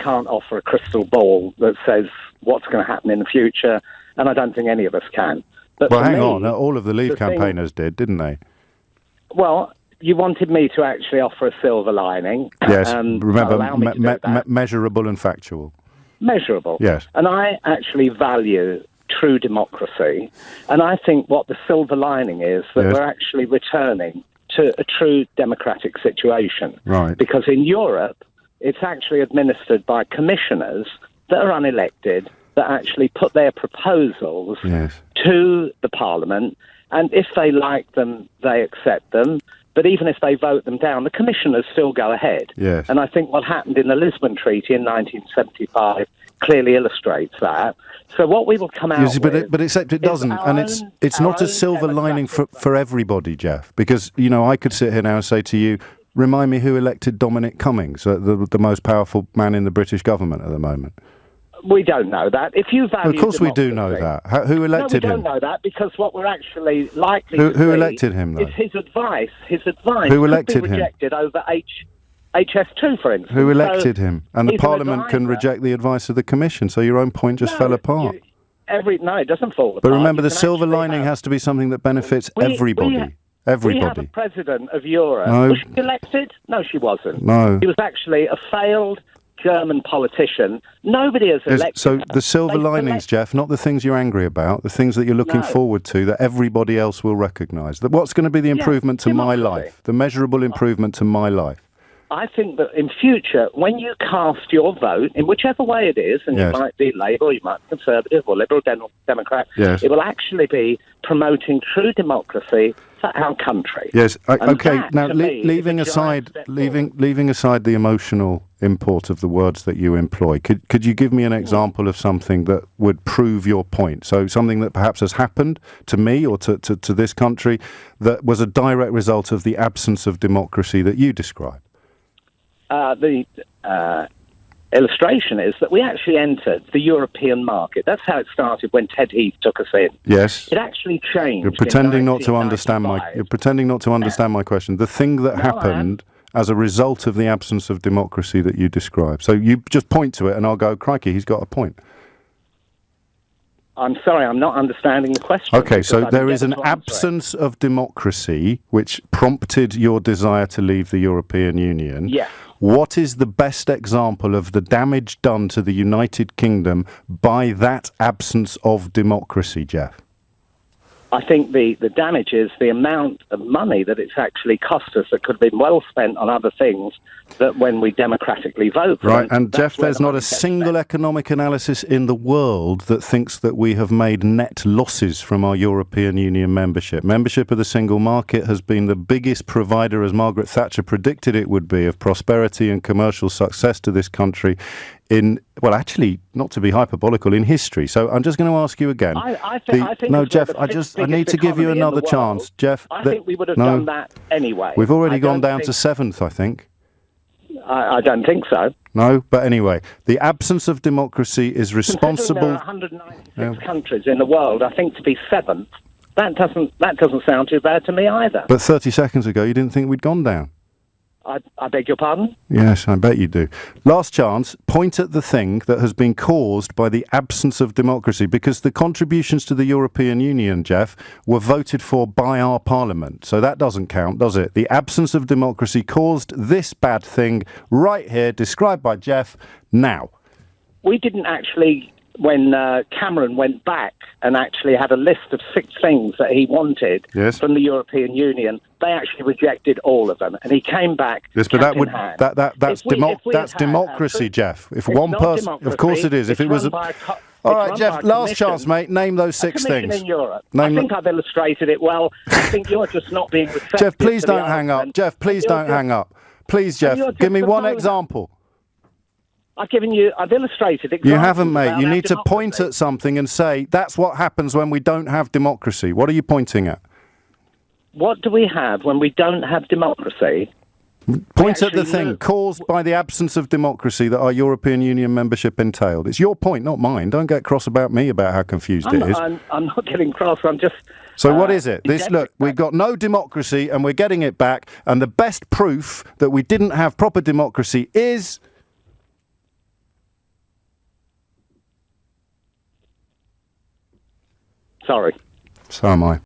can't offer a crystal ball that says what's going to happen in the future, and I don't think any of us can. But well, hang on. All of the Leave campaigners did, didn't they? Well, you wanted me to actually offer a silver lining. Yes, remember, measurable and factual. Measurable. Yes. And I actually value true democracy. And I think what the silver lining is that we're actually returning to a true democratic situation. Right. Because in Europe, it's actually administered by commissioners that are unelected that actually put their proposals to the Parliament. And if they like them, they accept them. But even if they vote them down, the commissioners still go ahead. Yes. And I think what happened in the Lisbon Treaty in 1975 clearly illustrates that. So what we will come out with... But except it doesn't. And it's not a silver lining for everybody, Jeff. Because, you know, I could sit here now and say to you, remind me who elected Dominic Cummings, the most powerful man in the British government at the moment. We don't know that. If you value of course we do know that. Who elected him? No, we don't know that because what we're actually likely to see elected him, though? Is his advice. His advice who elected could be rejected over HS2, for instance. Who elected him? And the Parliament can reject the advice of the Commission, so your own point just fell apart. No, it doesn't fall apart. But remember, the silver lining has to be something that benefits everybody. Everybody. We have a president of Europe. No. Was she elected? No, she wasn't. No. He was actually a failed German politician. Nobody has elected So her. the silver linings, Jeff, not the things you're angry about, the things that you're looking forward to that everybody else will recognise. What's going to be the improvement to my life, the measurable improvement to my life? I think that in future, when you cast your vote, in whichever way it is, and you might be Labour, you might be Conservative or Liberal Democrat, it will actually be promoting true democracy for our country. Yes. Okay. Now, leaving aside the emotional import of the words that you employ, could you give me an example of something that would prove your point? So something that perhaps has happened to me or to this country that was a direct result of the absence of democracy that you describe. The illustration is that we actually entered the European market. That's how it started when Ted Heath took us in. Yes. It actually changed. You're pretending not to understand my question. The thing that happened as a result of the absence of democracy that you describe. So you just point to it and I'll go, crikey, he's got a point. I'm sorry, I'm not understanding the question. Okay, so there is an absence of democracy which prompted your desire to leave the European Union. Yes. What is the best example of the damage done to the United Kingdom by that absence of democracy, Jeff? I think the damage is the amount of money that it's actually cost us that could have been well spent on other things that when we democratically vote for right, it, and Jeff, there's not a single economic analysis in the world that thinks that we have made net losses from our European Union membership. Membership of the single market has been the biggest provider, as Margaret Thatcher predicted it would be, of prosperity and commercial success to this country actually, not to be hyperbolical, in history. So I'm just going to ask you again. I think no, Jeff, I need to give you another chance. Jeff, I think we would have done that anyway. We've already gone down to 7th, I think. I don't think so. No, but anyway, the absence of democracy is responsible. There are 196 countries in the world. I think to be 7th, that doesn't sound too bad to me either. But 30 seconds ago, you didn't think we'd gone down. I beg your pardon? Yes, I bet you do. Last chance, point at the thing that has been caused by the absence of democracy, because the contributions to the European Union, Jeff, were voted for by our Parliament. So that doesn't count, does it? The absence of democracy caused this bad thing right here, described by Jeff, now. We didn't actually... When Cameron went back and actually had a list of 6 things that he wanted from the European Union, they actually rejected all of them, and he came back. Yes, but that's democracy, Jeff. If one person, of course it is. If it was all right, Jeff. Last chance, mate. Name those 6 things. In Europe. I think I've illustrated it well. I think you're just not being receptive. Jeff, please don't hang up. Jeff, please don't hang up. Please, Jeff, give me one example. I've illustrated examples. You haven't, mate. You need to point at something and say, that's what happens when we don't have democracy. What are you pointing at? What do we have when we don't have democracy? Point at the thing caused by the absence of democracy that our European Union membership entailed. It's your point, not mine. Don't get cross about me about how confused it is. I'm not getting cross. I'm just... So what is it? Look, we've got no democracy and we're getting it back. And the best proof that we didn't have proper democracy is... Sorry. So am I.